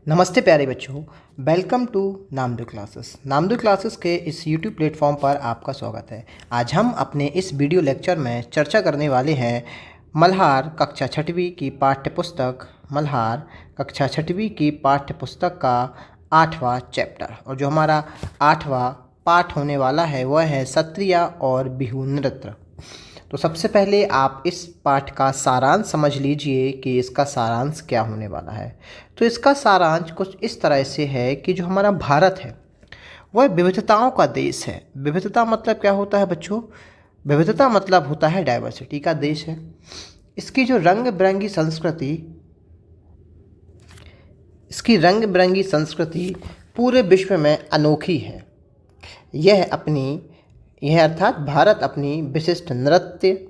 नमस्ते प्यारे बच्चों। Welcome to Namdo classes. Namdo classes के इस यूट्यूब प्लेटफॉर्म पर आपका स्वागत है। आज हम अपने इस वीडियो लेक्चर में चर्चा करने वाले हैं मल्हार कक्षा छठवीं की पाठ्य पुस्तक का 8वां चैप्टर। और जो हमारा 8वां पाठ होने वाला है वह है सत्रिया और बिहू नृत्य। तो सबसे पहले आप इस पाठ का सारांश समझ लीजिए कि इसका सारांश क्या होने वाला है। तो इसका सारांश कुछ इस तरह से है कि जो हमारा भारत है वह विविधताओं का देश है। विविधता मतलब क्या होता है बच्चों? विविधता मतलब होता है डाइवर्सिटी का देश है। इसकी जो रंग बिरंगी संस्कृति पूरे विश्व में अनोखी है। यह अर्थात भारत अपनी विशिष्ट नृत्य,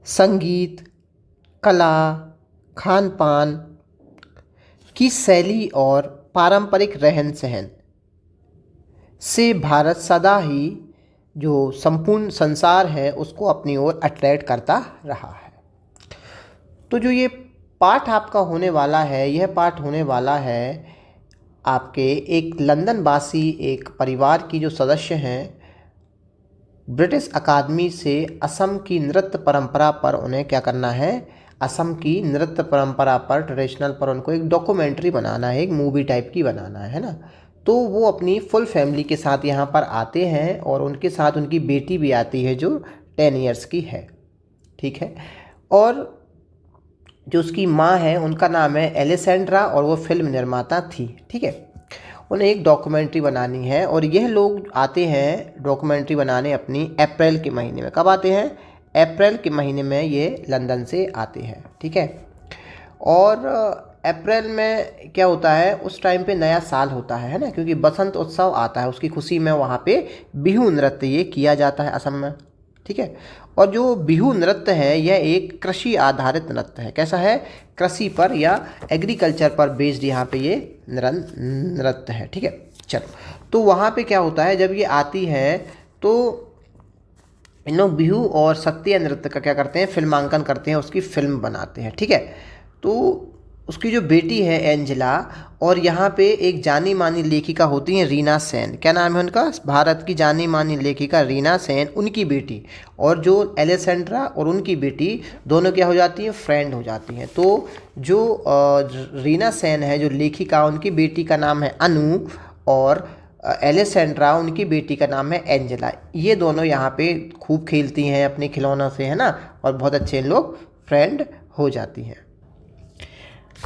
संगीत, कला, खान पान की शैली और पारंपरिक रहन सहन से भारत सदा ही जो संपूर्ण संसार है उसको अपनी ओर अट्रैक्ट करता रहा है। तो जो ये पाठ आपका होने वाला है, यह पाठ होने वाला है आपके एक लंदन वासी एक परिवार की जो सदस्य हैं, ब्रिटिश अकादमी से असम की नृत्य परंपरा पर उन्हें क्या करना है, असम की नृत्य परंपरा पर, ट्रेडिशनल पर उनको एक डॉक्यूमेंट्री बनाना है, एक मूवी टाइप की बनाना है ना। तो वो अपनी फुल फैमिली के साथ यहाँ पर आते हैं और उनके साथ उनकी बेटी भी आती है जो 10 इयर्स की है, ठीक है। और जो उसकी माँ है उनका नाम है एलेसेंड्रा और वो फिल्म निर्माता थी, ठीक है। उन्हें एक डॉक्यूमेंट्री बनानी है और यह लोग आते हैं डॉक्यूमेंट्री बनाने अपनी अप्रैल के महीने में। कब आते हैं? अप्रैल के महीने में ये लंदन से आते हैं, ठीक है। और अप्रैल में क्या होता है, उस टाइम पे नया साल होता है ना, क्योंकि बसंत उत्सव आता है, उसकी खुशी में वहाँ पे बिहू नृत्य ये किया जाता है असम में, ठीक है। और जो बिहू नृत्य है यह एक कृषि आधारित नृत्य है। कैसा है? कृषि पर या एग्रीकल्चर पर बेस्ड यहाँ पे ये नृत्य है, ठीक है। चलो, तो वहाँ पे क्या होता है, जब ये आती है तो इन लोग बिहू और सत्रिया नृत्य का क्या करते हैं, फिल्मांकन करते हैं, उसकी फिल्म बनाते हैं, ठीक है। तो उसकी जो बेटी है एंजेला, और यहाँ पे एक जानी मानी लेखिका होती हैं रीना सेन। क्या नाम है उनका? भारत की जानी मानी लेखिका रीना सेन, उनकी बेटी, और जो एलेसेंड्रा और उनकी बेटी दोनों क्या हो जाती हैं, फ्रेंड हो जाती हैं। तो जो रीना सेन है जो लेखिका, उनकी बेटी का नाम है अनु, और एलेसेंड्रा उनकी बेटी का नाम है एंजेला। ये दोनों यहाँ पे खूब खेलती हैं अपने खिलौनों से, है ना, और बहुत अच्छे लोग फ्रेंड हो जाती हैं।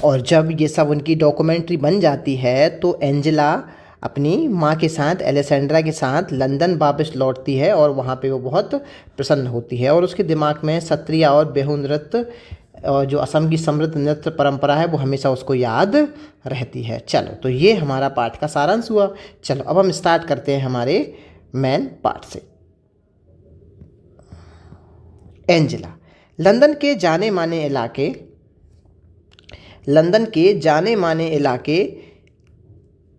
और जब ये सब उनकी डॉक्यूमेंट्री बन जाती है तो एंजेला अपनी माँ के साथ, एलेसेंड्रा के साथ लंदन वापस लौटती है और वहाँ पे वो बहुत प्रसन्न होती है और उसके दिमाग में सत्रिया और बिहू नृत्य और जो असम की समृद्ध नृत्य परंपरा है वो हमेशा उसको याद रहती है। चलो, तो ये हमारा पाठ का सारांश हुआ। चलो, अब हम स्टार्ट करते हैं हमारे मेन पार्ट से। एंजेला लंदन के जाने माने इलाके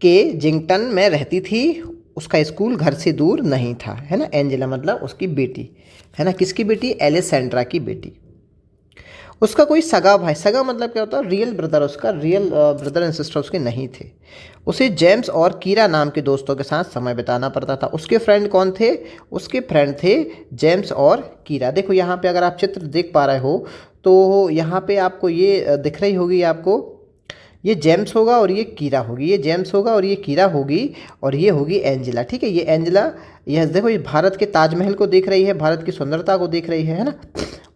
के जिंगटन में रहती थी। उसका स्कूल घर से दूर नहीं था, है ना। एंजेला मतलब उसकी बेटी, है ना। किसकी बेटी? एलेसेंड्रा की बेटी। उसका कोई सगा भाई, सगा मतलब क्या होता है, रियल ब्रदर, उसका रियल ब्रदर एंड सिस्टर उसके नहीं थे। उसे जेम्स और कीरा नाम के दोस्तों के साथ समय बिताना पड़ता था। उसके फ्रेंड कौन थे? उसके फ्रेंड थे जेम्स और कीरा। देखो यहाँ पे अगर आप चित्र देख पा रहे हो तो यहाँ पे आपको ये दिख रही होगी आपको, ये जेम्स होगा और ये कीरा होगी, ये जेम्स होगा और ये कीरा होगी, और ये होगी एंजेला, ठीक है। ये एंजेला, यह देखो, ये भारत के ताजमहल को देख रही है, भारत की सुंदरता को देख रही है ना,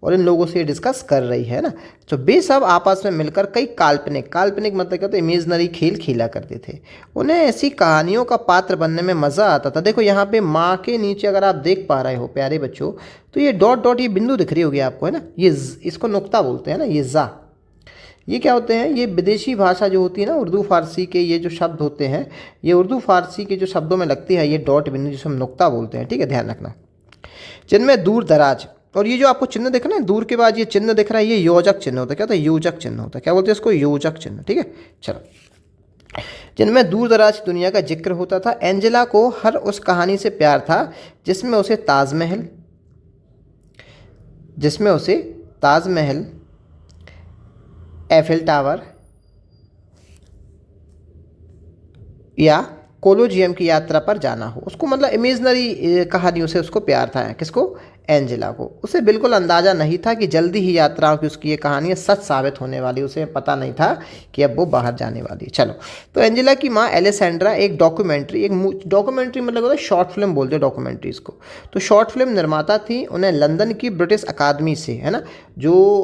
और इन लोगों से डिस्कस कर रही है ना। तो वे सब आपस में मिलकर कई काल्पनिक मतलब क्या होता है, इमेजनरी खेल खेला करते थे। उन्हें ऐसी कहानियों का पात्र बनने में मज़ा आता था। देखो यहाँ पे माँ के नीचे अगर आप देख पा रहे हो प्यारे बच्चों, तो ये डॉट डॉट ये बिंदु दिख रही होगी आपको, है ना। ये इसको नुक्ता बोलते हैं ना, ये जा। ये क्या होते हैं? ये विदेशी भाषा जो होती है ना, उर्दू फारसी के ये जो शब्द होते हैं, ये उर्दू फारसी के जो शब्दों में लगती है ये डॉट बिंदु, जिसे हम नुक्ता बोलते हैं, ठीक है, ध्यान रखना। जिनमें दूर दराज, और ये जो आपको चिन्ह दिख रहा है दूर के बाद ये चिन्ह दिख रहा है, ये योजक चिन्ह होता है। क्या होता है? योजक चिन्ह होता है। क्या बोलते हैं इसको? योजक चिन्ह, ठीक है। चलो, जिनमें दूर दराज की दुनिया का जिक्र होता था। एंजेला को हर उस कहानी से प्यार था जिसमें उसे ताजमहल, एफिल टावर, या कोलोजियम की यात्रा पर जाना हो। उसको मतलब इमेजनरी कहानियों से उसको प्यार था। किसको? एंजेला को। उसे बिल्कुल अंदाज़ा नहीं था कि जल्दी ही यात्राओं की उसकी ये कहानी सच साबित होने वाली। उसे पता नहीं था कि अब वो बाहर जाने वाली है। चलो, तो एंजेला की माँ एलेसेंड्रा एक डॉक्यूमेंट्री मतलब होता है शॉर्ट फिल्म बोलते हैं डॉक्यूमेंट्रीज को। तो शॉर्ट फिल्म निर्माता थी। उन्हें लंदन की ब्रिटिश अकादमी से, है ना, जो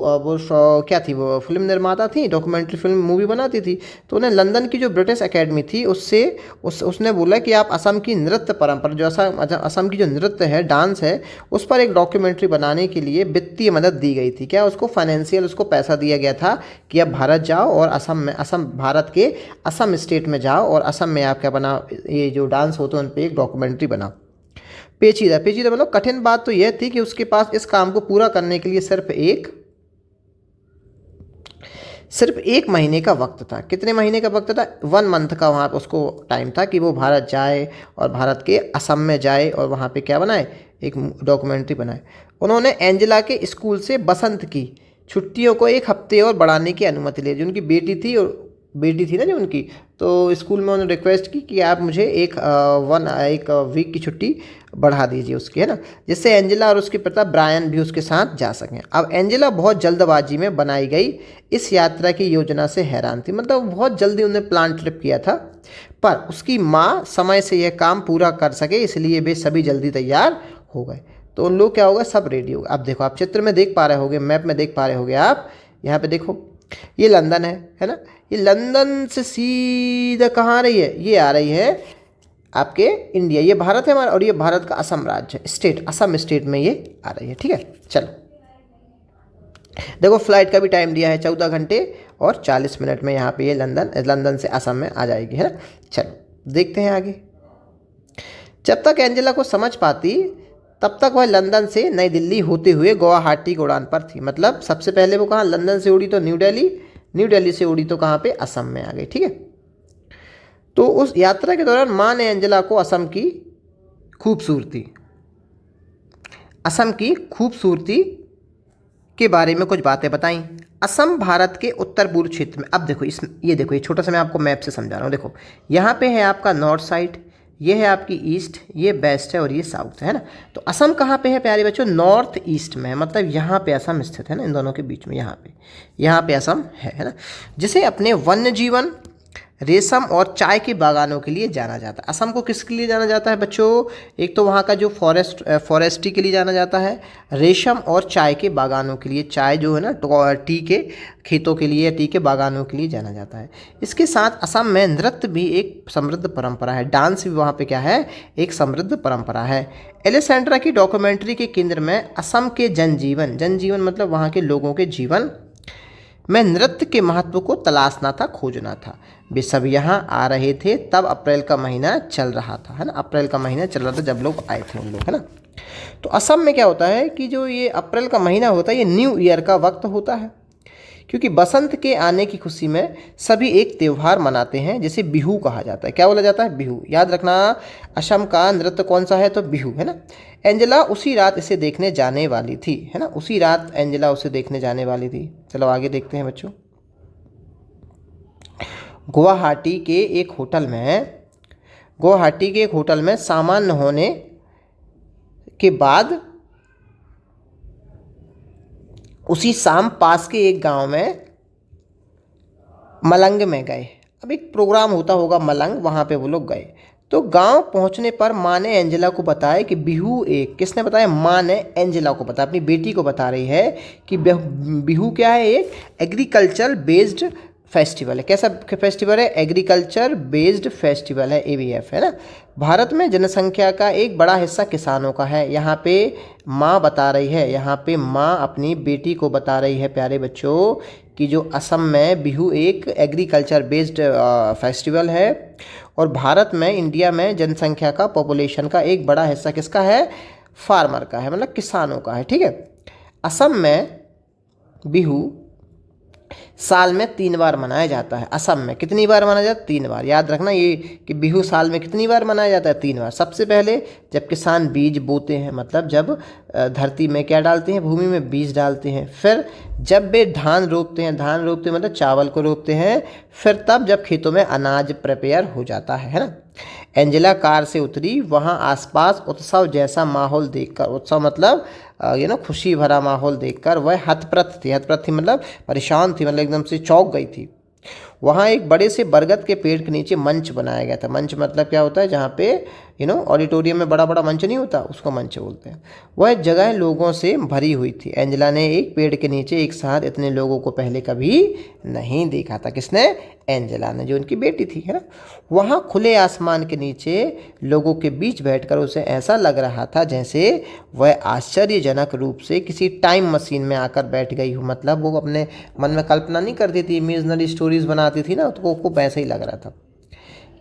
क्या थी, वो फिल्म निर्माता थी, डॉक्यूमेंट्री फिल्म मूवी बनाती थी। तो उन्हें लंदन की जो ब्रिटिश अकेडमी थी उससे उसने बोला कि आप असम की नृत्य परंपरा, जो असम की जो नृत्य है, डांस है, उस पर एक डॉक्यूमेंट्री बनाने के लिए वित्तीय मदद दी गई थी। क्या? उसको फाइनेंशियल उसको पैसा दिया गया था कि आप भारत जाओ और असम भारत के असम स्टेट में जाओ और असम में आप क्या बनाओ, ये जो डांस होते हैं उन पर एक डॉक्यूमेंट्री बनाओ। पेचीदा पेचीदा मतलब कठिन बात तो यह थी कि उसके पास इस काम को पूरा करने के लिए सिर्फ एक महीने का वक्त था। कितने महीने का वक्त था? 1 मंथ का वहाँ पर उसको टाइम था कि वो भारत जाए और भारत के असम में जाए और वहाँ पे क्या बनाए, एक डॉक्यूमेंट्री बनाए। उन्होंने एंजेला के स्कूल से बसंत की छुट्टियों को 1 हफ्ते और बढ़ाने की अनुमति ली। जो उनकी बेटी थी ना जो उनकी, तो स्कूल में उन्होंने रिक्वेस्ट की कि आप मुझे एक वीक की छुट्टी बढ़ा दीजिए उसकी, है ना, जिससे एंजेला और उसके पिता ब्रायन भी उसके साथ जा सकें। अब एंजेला बहुत जल्दबाजी में बनाई गई इस यात्रा की योजना से हैरान थी। मतलब बहुत जल्दी उन्हें प्लान ट्रिप किया था, पर उसकी माँ समय से यह काम पूरा कर सके इसलिए वे सभी जल्दी तैयार हो गए। तो उन लोग क्या होगा, सब रेडी हो गए। अब देखो, आप चित्र में देख पा रहे होगे, मैप में देख पा रहे होगे आप, यहाँ पे देखो, ये लंदन है ना। ये लंदन से सीधा कहाँ आ रही है? ये आ रही है आपके इंडिया। ये भारत है हमारा और ये भारत का असम राज्य स्टेट, असम स्टेट में ये आ रही है। ठीक है, चलो देखो, फ्लाइट का भी टाइम दिया है 14 घंटे और 40 मिनट में यहाँ पे ये लंदन से असम में आ जाएगी, है ना। चलो देखते हैं आगे। जब तक एंजेला को समझ पाती तब तक वह लंदन से नई दिल्ली होते हुए गुवाहाटी की उड़ान पर थी। मतलब सबसे पहले वो कहाँ, लंदन से उड़ी तो न्यू दिल्ली से उड़ी तो कहाँ पे, असम में आ गई। ठीक है, तो उस यात्रा के दौरान माँ ने एंजेला को असम की खूबसूरती के बारे में कुछ बातें बताई। असम भारत के उत्तर पूर्व क्षेत्र में, अब देखो ये देखो, ये छोटा सा मैं आपको मैप से समझा रहा हूँ। देखो, यहाँ पे है आपका नॉर्थ साइड, ये है आपकी ईस्ट, ये वेस्ट है और ये साउथ है ना। तो असम कहाँ पे है प्यारे बच्चों? नॉर्थ ईस्ट में है। मतलब यहाँ पे असम स्थित है ना, इन दोनों के बीच में, यहाँ पे असम है ना, जिसे अपने वन्य जीवन, रेशम और चाय के बागानों के लिए जाना जाता है। असम को किसके लिए जाना जाता है बच्चों? एक तो वहाँ का जो फॉरेस्ट्री के लिए जाना जाता है, रेशम और चाय के बागानों के लिए, चाय जो है ना, टी के खेतों के लिए, टी के बागानों के लिए जाना जाता है। इसके साथ असम में नृत्य भी एक समृद्ध परंपरा है, डांस भी वहाँ पे क्या है, एक समृद्ध परंपरा है। एलेसेंड्रा की डॉक्यूमेंट्री के केंद्र में असम के जनजीवन मतलब वहाँ के लोगों के जीवन में नृत्य के महत्व को तलाशना था, खोजना था। वे सब यहाँ आ रहे थे तब अप्रैल का महीना चल रहा था, है ना, अप्रैल का महीना चल रहा था जब लोग आए थे उन लोग, है ना। तो असम में क्या होता है कि जो ये अप्रैल का महीना होता है, ये न्यू ईयर का वक्त होता है, क्योंकि बसंत के आने की खुशी में सभी एक त्यौहार मनाते हैं जिसे बिहू कहा जाता है। क्या बोला जाता है? बिहू। याद रखना, असम का नृत्य कौन सा है? तो बिहू, है ना। एंजेला उसी रात इसे देखने जाने वाली थी, है ना, उसी रात एंजेला उसे देखने जाने वाली थी। चलो आगे देखते हैं बच्चों। गुवाहाटी के एक होटल में सामान्य होने के बाद उसी शाम पास के एक गांव में मलंग में गए। अब एक प्रोग्राम होता होगा मलंग, वहाँ पे वो लोग गए। तो गांव पहुँचने पर माँ ने एंजेला को बताया कि बिहू एक, किसने बताया? माँ ने एंजेला को बताया, अपनी बेटी को बता रही है कि बिहू क्या है? एक एग्रीकल्चर बेस्ड फेस्टिवल है। कैसा फेस्टिवल है? एग्रीकल्चर बेस्ड फेस्टिवल है, ABF, है ना। भारत में जनसंख्या का एक बड़ा हिस्सा किसानों का है। यहाँ पे माँ बता रही है, यहाँ पे माँ अपनी बेटी को बता रही है प्यारे बच्चों कि जो असम में बिहू एक एग्रीकल्चर बेस्ड फेस्टिवल है और भारत में, इंडिया में जनसंख्या का, पॉपुलेशन का एक बड़ा हिस्सा किसका है? फार्मर का है, मतलब किसानों का है। ठीक है, असम में बिहू साल में 3 बार मनाया जाता है। असम में कितनी बार मनाया जाता है? 3 बार। याद रखना ये कि बिहू साल में कितनी बार मनाया जाता है? 3 बार। सबसे पहले जब किसान बीज बोते हैं, मतलब जब धरती में क्या डालते हैं, भूमि में बीज डालते हैं। फिर जब वे धान रोपते हैं, धान रोपते हैं मतलब चावल को रोपते हैं। फिर तब जब खेतों में अनाज प्रिपेयर हो जाता है ना। एंजेला कार से उतरी, वहाँ आसपास उत्सव जैसा माहौल देखकर, उत्सव मतलब खुशी भरा माहौल देखकर वह हतप्रथ थी। हतप्रथ थी मतलब परेशान थी, मतलब एकदम से चौंक गई थी। वहाँ एक बड़े से बरगद के पेड़ के नीचे मंच बनाया गया था। मंच मतलब क्या होता है? जहाँ पे ऑडिटोरियम में बड़ा बड़ा मंच नहीं होता, उसको मंच बोलते हैं। वह जगह लोगों से भरी हुई थी। एंजेला ने एक पेड़ के नीचे एक साथ इतने लोगों को पहले कभी नहीं देखा था। किसने? एंजेला ने, जो उनकी बेटी थी, है ना। वहाँ खुले आसमान के नीचे लोगों के बीच बैठकर उसे ऐसा लग रहा था जैसे वह आश्चर्यजनक रूप से किसी टाइम मशीन में आकर बैठ गई हो। मतलब वो अपने मन में कल्पना नहीं करती थी, इमेजिनरी स्टोरीज बनाती थी ना, तो वो वैसा ही लग रहा था।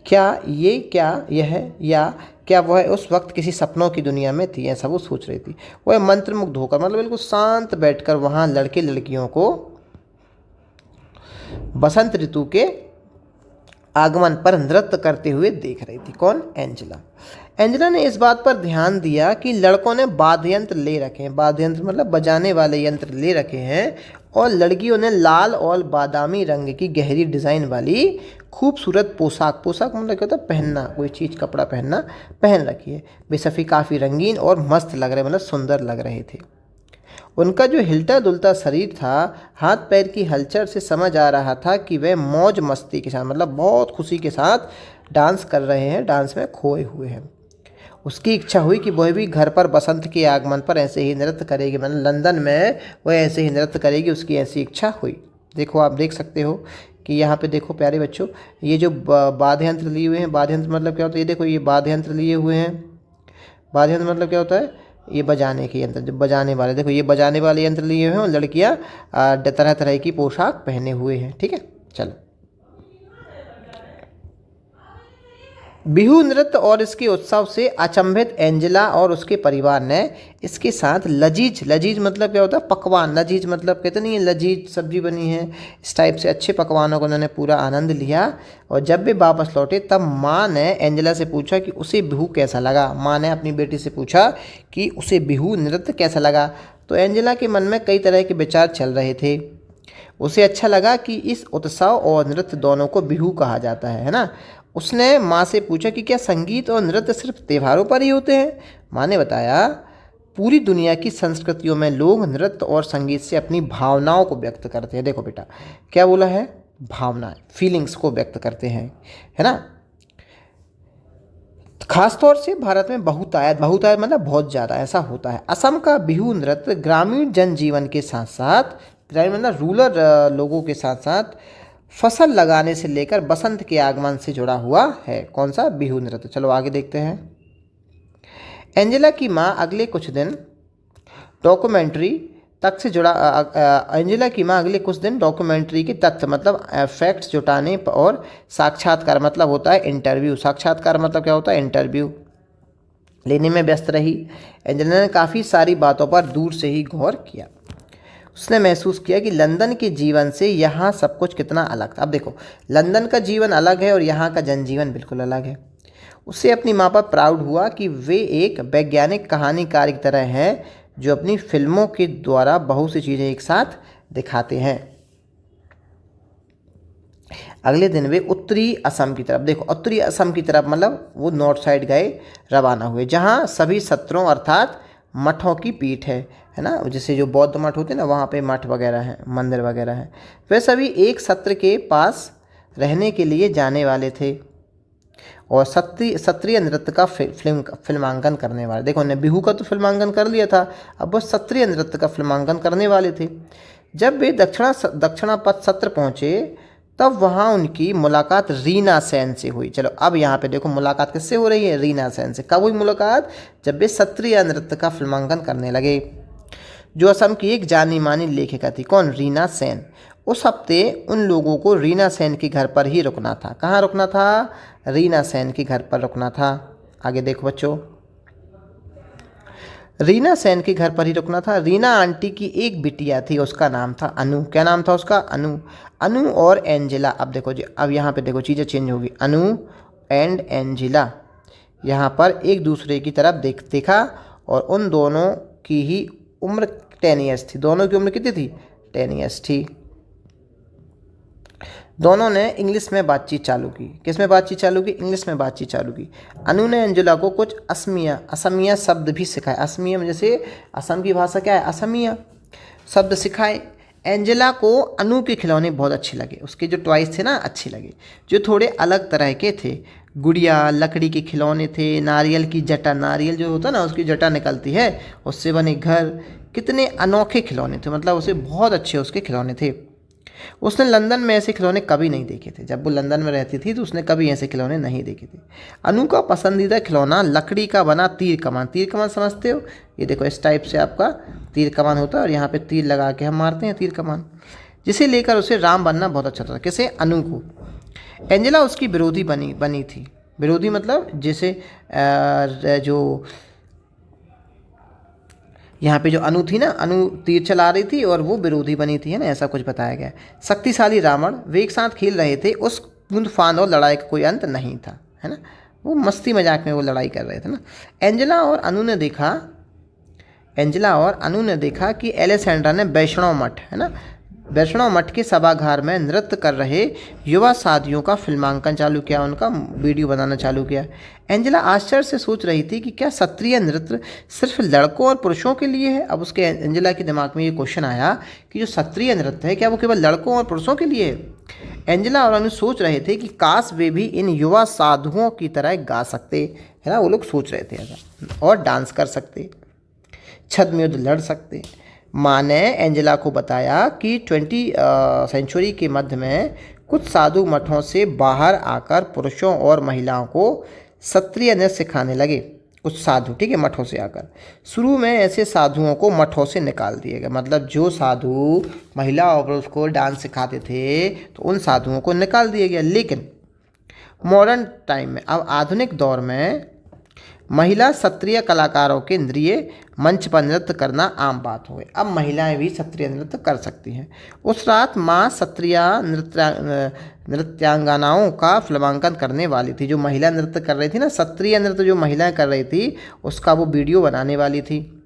क्या यह या क्या वह उस वक्त किसी सपनों की दुनिया में थी? ऐसा वो सोच रही थी। वह मंत्रमुग्ध होकर, मतलब बिल्कुल शांत बैठकर वहाँ लड़के लड़कियों को बसंत ऋतु के आगमन पर नृत्य करते हुए देख रही थी। कौन? एंजेला। एंजेला ने इस बात पर ध्यान दिया कि लड़कों ने वाद्य यंत्र ले रखे हैं। वाद्य यंत्र मतलब बजाने वाले यंत्र ले रखे हैं, और लड़कियों ने लाल और बादामी रंग की गहरी डिज़ाइन वाली खूबसूरत पोशाक, पोशाक मतलब क्या होता है? पहनना, कोई चीज़, कपड़ा पहनना, पहन रखी है। वे सभी काफ़ी रंगीन और मस्त लग रहे, मतलब सुंदर लग रहे थे। उनका जो हिलता डुलता शरीर था, हाथ पैर की हलचल से समझ आ रहा था कि वे मौज मस्ती के साथ, मतलब बहुत खुशी के साथ डांस कर रहे हैं, डांस में खोए हुए हैं। उसकी इच्छा हुई कि वह भी घर पर बसंत के आगमन पर ऐसे ही नृत्य करेगी, मतलब लंदन में वह ऐसे ही नृत्य करेगी, उसकी ऐसी इच्छा हुई। देखो, आप देख सकते हो कि यहाँ पे देखो प्यारे बच्चों, ये जो वाद्य यंत्र लिए हुए हैं, वाद्य यंत्र मतलब क्या होता है? ये देखो, ये वाद्य यंत्र लिए हुए हैं। वाद्य यंत्र मतलब क्या होता है? ये बजाने के यंत्र, जो बजाने वाले, देखो ये बजाने वाले यंत्र लिए हुए हैं, और लड़कियाँ तरह तरह की पोशाक पहने हुए हैं। ठीक है, चलो। बिहू नृत्य और इसके उत्सव से अचंभित एंजेला और उसके परिवार ने इसके साथ लजीज, लजीज मतलब क्या होता है? पकवान। लजीज मतलब कहते नहीं है, लजीज सब्जी बनी है, इस टाइप से अच्छे पकवानों को उन्होंने पूरा आनंद लिया। और जब वे वापस लौटे तब माँ ने एंजेला से पूछा कि उसे बिहू कैसा लगा। माँ ने अपनी बेटी से पूछा कि उसे बिहू नृत्य कैसा लगा। तो एंजेला के मन में कई तरह के विचार चल रहे थे। उसे अच्छा लगा कि इस उत्सव और नृत्य दोनों को बिहू कहा जाता है ना। उसने माँ से पूछा कि क्या संगीत और नृत्य सिर्फ त्योहारों पर ही होते हैं? माँ ने बताया, पूरी दुनिया की संस्कृतियों में लोग नृत्य और संगीत से अपनी भावनाओं को व्यक्त करते हैं। देखो बेटा, क्या बोला है? भावनाएं, फीलिंग्स को व्यक्त करते हैं, है ना। खासतौर से भारत में बहुतायत, बहुतायत मतलब बहुत ज़्यादा ऐसा होता है। असम का बिहू नृत्य ग्रामीण जनजीवन के साथ साथ, ग्रामीण मतलब रूरल लोगों के साथ साथ फसल लगाने से लेकर बसंत के आगमन से जुड़ा हुआ है। कौन सा? बिहू नृत्य। चलो आगे देखते हैं। एंजेला की माँ अगले कुछ दिन डॉक्यूमेंट्री तक से जुड़ा एंजेला की माँ अगले कुछ दिन डॉक्यूमेंट्री के तथ्य मतलब फैक्ट्स जुटाने और साक्षात्कार मतलब होता है इंटरव्यू, साक्षात्कार मतलब क्या होता है? इंटरव्यू लेने में व्यस्त रही। एंजेला ने काफ़ी सारी बातों पर दूर से ही गौर किया। उसने महसूस किया कि लंदन के जीवन से यहाँ सब कुछ कितना अलग था। अब देखो, लंदन का जीवन अलग है और यहाँ का जनजीवन बिल्कुल अलग है। उससे अपनी माँ पर प्राउड हुआ कि वे एक वैज्ञानिक कहानीकार की तरह हैं जो अपनी फिल्मों के द्वारा बहुत सी चीज़ें एक साथ दिखाते हैं। अगले दिन वे उत्तरी असम की तरफ, देखो उत्तरी असम की तरफ मतलब वो नॉर्थ साइड गए, रवाना हुए, जहाँ सभी सत्रों अर्थात मठों की पीठ है ना। जैसे जो बौद्ध मठ होते हैं ना, वहाँ पे मठ वगैरह हैं, मंदिर वगैरह हैं। वे सभी एक सत्र के पास रहने के लिए जाने वाले थे और सत्रीय नृत्य का फिल्मांकन करने वाले। देखो, उन्होंने बिहू का तो फिल्मांकन कर लिया था, अब वो सत्रीय नृत्य का फिल्मांकन करने वाले थे। जब वे दक्षिणा पथ सत्र पहुँचे तब वहाँ उनकी मुलाकात रीना सेन से हुई। चलो अब यहाँ पे देखो, मुलाकात किससे हो रही है? रीना सेन से। कब हुई मुलाकात? जब वे सत्रीय नृत्य का फिल्मांकन करने लगे, जो असम की एक जानी मानी लेखिका थी। कौन? रीना सेन। उस हफ्ते उन लोगों को रीना सेन के घर पर ही रुकना था। कहाँ रुकना था? रीना सेन के घर पर रुकना था। आगे देखो बच्चों। रीना सेन के घर पर ही रुकना था। रीना आंटी की एक बिटिया थी, उसका नाम था अनु। क्या नाम था उसका? अनु। अनु और एंजेला, अब देखो जी, अब यहाँ पे देखो चीज़ें चेंज होगी। अनु एंड एंजेला यहाँ पर एक दूसरे की तरफ देखा और उन दोनों की ही उम्र 10 ईयर्स थी। दोनों की उम्र कितनी थी? 10 ईयर्स थी। दोनों ने इंग्लिश में बातचीत चालू की। किस में बातचीत चालू की? इंग्लिश में बातचीत चालू की। अनु ने एंजेला को कुछ असमिया शब्द भी सिखाए। असमिया में जैसे असम की भाषा क्या है? असमिया शब्द सिखाए। एंजेला को अनु के खिलौने बहुत अच्छे लगे। उसके जो टॉयज थे ना, अच्छे लगे, जो थोड़े अलग तरह के थे। गुड़िया, लकड़ी के खिलौने थे, नारियल की जटा, नारियल जो होता है ना उसकी जटा निकलती है, उससे बने घर, कितने अनोखे खिलौने थे। मतलब उसे बहुत अच्छे उसके खिलौने थे। उसने लंदन में ऐसे खिलौने कभी नहीं देखे थे। जब वो लंदन में रहती थी तो उसने कभी ऐसे खिलौने नहीं देखे थे। अनु का पसंदीदा खिलौना लकड़ी का बना तीर कमान। तीर कमान समझते हो? ये देखो, इस टाइप से आपका तीर कमान होता है और यहाँ पे तीर लगा के हम मारते हैं, तीर कमान, जिसे लेकर उसे राम बनना बहुत अच्छा था। किसे? अनु को। एंजेला उसकी विरोधी बनी थी। विरोधी मतलब जैसे जो यहाँ पे जो अनु थी ना, अनु तीर चला रही थी और वो विरोधी बनी थी, है ना, ऐसा कुछ बताया गया। शक्तिशाली रावण, वे एक साथ खेल रहे थे। उस कूद-फांद और लड़ाई का कोई अंत नहीं था, है ना, वो मस्ती मजाक में वो लड़ाई कर रहे थे ना। एंजेला और अनु ने देखा कि एलेसेंड्रा ने वैष्णव मठ, है ना, वैष्णव मठ के सभागार में नृत्य कर रहे युवा साथियों का फिल्मांकन चालू किया, उनका वीडियो बनाना चालू किया। एंजेला आश्चर्य से सोच रही थी कि क्या क्षत्रिय नृत्य सिर्फ लड़कों और पुरुषों के लिए है। अब उसके एंजेला के दिमाग में ये क्वेश्चन आया कि जो क्षत्रिय नृत्य है क्या वो केवल लड़कों और पुरुषों के लिए है। एंजेला और अनु सोच रहे थे कि काश वे भी इन युवा साधुओं की तरह गा सकते, है ना, वो लोग सोच रहे थे ऐसा, और डांस कर सकते, छद्म युद्ध लड़ सकते। माँ ने एंजेला को बताया कि 20वीं सेंचुरी के मध्य में कुछ साधु मठों से बाहर आकर पुरुषों और महिलाओं को क्षत्रिय नृत्य सिखाने लगे। कुछ साधु, ठीक है, मठों से आकर। शुरू में ऐसे साधुओं को मठों से निकाल दिया गया। मतलब जो साधु महिला और पुरुष को डांस सिखाते थे तो उन साधुओं को निकाल दिया गया। लेकिन मॉडर्न टाइम में, अब आधुनिक दौर में, महिला क्षत्रिय कलाकारों के नृत्य मंच पर नृत्य करना आम बात हो गई। अब महिलाएं भी क्षत्रिय नृत्य कर सकती हैं। उस रात माँ क्षत्रिय नृत्यांगनाओं का फिल्मांकन करने वाली थी। जो महिला नृत्य कर रही थी ना, क्षत्रिय नृत्य जो महिलाएं कर रही थी, उसका वो वीडियो बनाने वाली थी।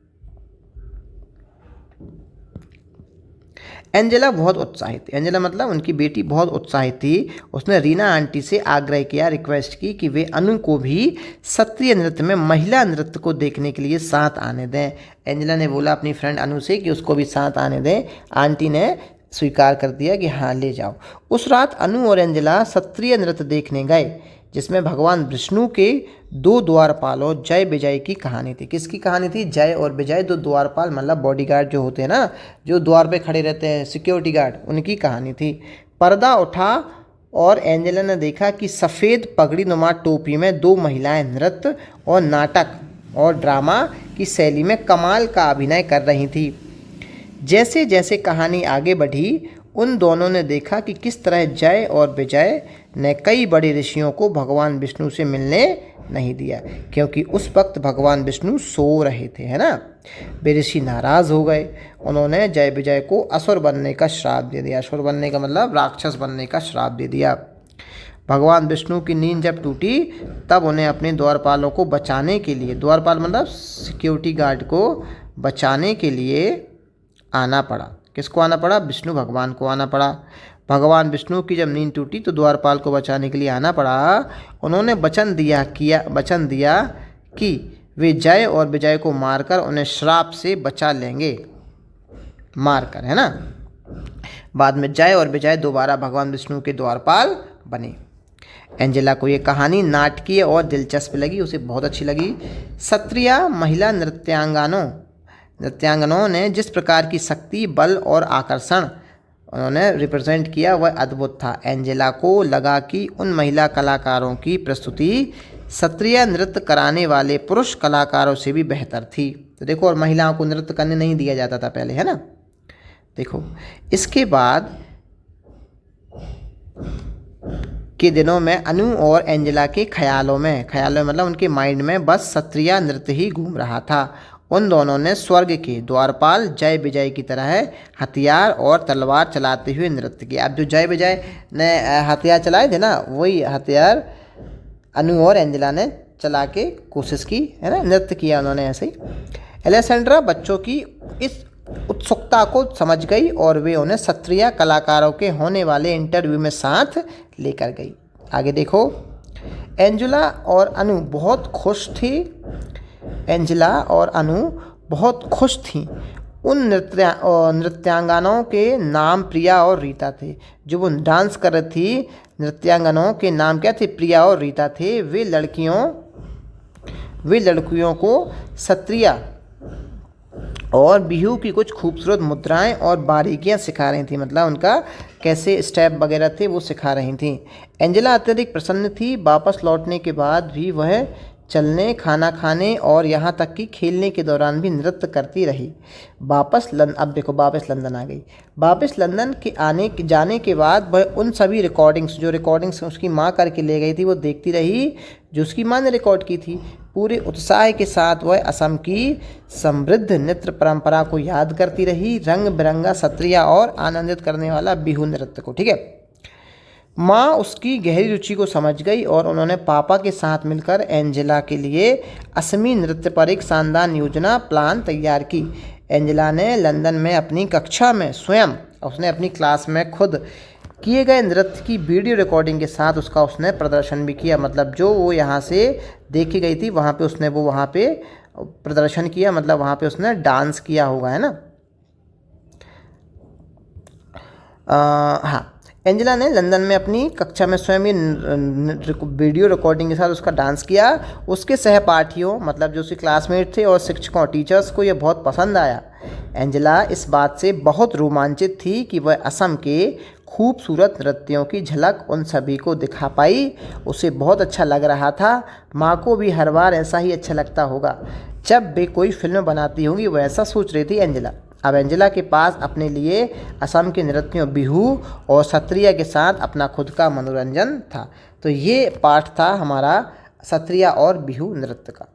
एंजेला बहुत उत्साहित थी। एंजेला मतलब उनकी बेटी बहुत उत्साहित थी। उसने रीना आंटी से आग्रह किया, रिक्वेस्ट की कि वे अनु को भी क्षत्रिय नृत्य में महिला नृत्य को देखने के लिए साथ आने दें। एंजेला ने बोला अपनी फ्रेंड अनु से कि उसको भी साथ आने दें। आंटी ने स्वीकार कर दिया कि हाँ ले जाओ। उस रात अनु और एंजेला क्षत्रिय नृत्य देखने गए, जिसमें भगवान विष्णु के 2 द्वारपालों जय विजय की कहानी थी। किसकी कहानी थी? जय और विजय, 2 द्वारपाल मतलब बॉडीगार्ड जो होते हैं ना, जो द्वार पे खड़े रहते हैं, सिक्योरिटी गार्ड, उनकी कहानी थी। पर्दा उठा और एंजेला ने देखा कि सफ़ेद पगड़ी नुमा टोपी में 2 महिलाएं नृत्य और नाटक और ड्रामा की शैली में कमाल का अभिनय कर रही थी। जैसे जैसे कहानी आगे बढ़ी, उन दोनों ने देखा कि किस तरह जय और विजय ने कई बड़े ऋषियों को भगवान विष्णु से मिलने नहीं दिया, क्योंकि उस वक्त भगवान विष्णु सो रहे थे, है ना। वे ऋषि नाराज़ हो गए। उन्होंने जय विजय को असुर बनने का श्राप दे दिया। असुर बनने का मतलब राक्षस बनने का श्राप दे दिया। भगवान विष्णु की नींद जब टूटी, तब उन्हें अपने द्वारपालों को बचाने के लिए, द्वारपाल मतलब सिक्योरिटी गार्ड को बचाने के लिए आना पड़ा। किसको आना पड़ा? विष्णु भगवान को आना पड़ा। भगवान विष्णु की जब नींद टूटी तो द्वारपाल को बचाने के लिए आना पड़ा। उन्होंने वचन दिया कि वे जय और विजय को मारकर उन्हें श्राप से बचा लेंगे, मारकर, है ना। बाद में जय और विजय दोबारा भगवान विष्णु के द्वारपाल बने। एंजेला को ये कहानी नाटकीय और दिलचस्प लगी, उसे बहुत अच्छी लगी। क्षत्रिय महिला नृत्यांगनों ने जिस प्रकार की शक्ति, बल और आकर्षण उन्होंने रिप्रेजेंट किया वह अद्भुत था। एंजेला को लगा कि उन महिला कलाकारों की प्रस्तुति क्षत्रिय नृत्य कराने वाले पुरुष कलाकारों से भी बेहतर थी। तो देखो, और महिलाओं को नृत्य करने नहीं दिया जाता था पहले, है ना। देखो, इसके बाद के दिनों में अनु और एंजेला के ख्यालों में मतलब उनके माइंड में बस क्षत्रिय नृत्य ही घूम रहा था। उन दोनों ने स्वर्ग के द्वारपाल जय विजय की तरह हथियार और तलवार चलाते हुए नृत्य किया। अब जो जय विजय ने हथियार चलाए थे ना, वही हथियार अनु और एंजेला ने चला के कोशिश की, है ना, नृत्य किया उन्होंने ऐसे ही। एलेसेंड्रा बच्चों की इस उत्सुकता को समझ गई और वे उन्हें क्षत्रिय कलाकारों के होने वाले इंटरव्यू में साथ लेकर गई। आगे देखो, एंजेला और अनु बहुत खुश थी। एंजेला और अनु बहुत खुश थीं। उन नृत्यांगनाओं के नाम प्रिया और रीता थे। जो वो डांस कर रही थी, नृत्यांगनाओं के नाम क्या थे? प्रिया और रीता थे। वे लड़कियों को क्षत्रिय और बिहू की कुछ खूबसूरत मुद्राएं और बारीकियां सिखा रही थी, मतलब उनका कैसे स्टेप वगैरह थे वो सिखा रही थी। एंजेला अत्यधिक प्रसन्न थी। वापस लौटने के बाद भी वह चलने, खाना खाने और यहाँ तक कि खेलने के दौरान भी नृत्य करती रही। अब देखो वापस लंदन आ गई। वापस लंदन के जाने के बाद वह उन सभी रिकॉर्डिंग्स उसकी माँ करके ले गई थी, वो देखती रही, जो उसकी माँ ने रिकॉर्ड की थी। पूरे उत्साह के साथ वह असम की समृद्ध नृत्य परंपरा को याद करती रही, रंग बिरंगा, क्षत्रिय और आनंदित करने वाला बिहू नृत्य को। ठीक है, माँ उसकी गहरी रुचि को समझ गई और उन्होंने पापा के साथ मिलकर एंजेला के लिए असमी नृत्य पर एक शानदार योजना प्लान तैयार की। एंजेला ने लंदन में अपनी कक्षा में स्वयं, उसने अपनी क्लास में खुद किए गए नृत्य की वीडियो रिकॉर्डिंग के साथ उसने प्रदर्शन भी किया। मतलब जो वो यहाँ से देखी गई थी वहाँ पे उसने वहाँ पे प्रदर्शन किया, मतलब वहाँ पे उसने डांस किया होगा, है ना। हाँ, एंजेला ने लंदन में अपनी कक्षा में स्वयं वीडियो रिकॉर्डिंग के साथ उसका डांस किया। उसके सहपाठियों, मतलब जो उसके क्लासमेट थे, और शिक्षकों, टीचर्स को यह बहुत पसंद आया। एंजेला इस बात से बहुत रोमांचित थी कि वह असम के खूबसूरत नृत्यों की झलक उन सभी को दिखा पाई। उसे बहुत अच्छा लग रहा था। माँ को भी हर बार ऐसा ही अच्छा लगता होगा जब वे कोई फिल्म बनाती होंगी, वह ऐसा सोच रही थी एंजेला। अब एंजेला के पास अपने लिए असम के नृत्यों, बिहू और क्षत्रिय के साथ अपना खुद का मनोरंजन था। तो ये पाठ था हमारा क्षत्रिय और बिहू नृत्य का।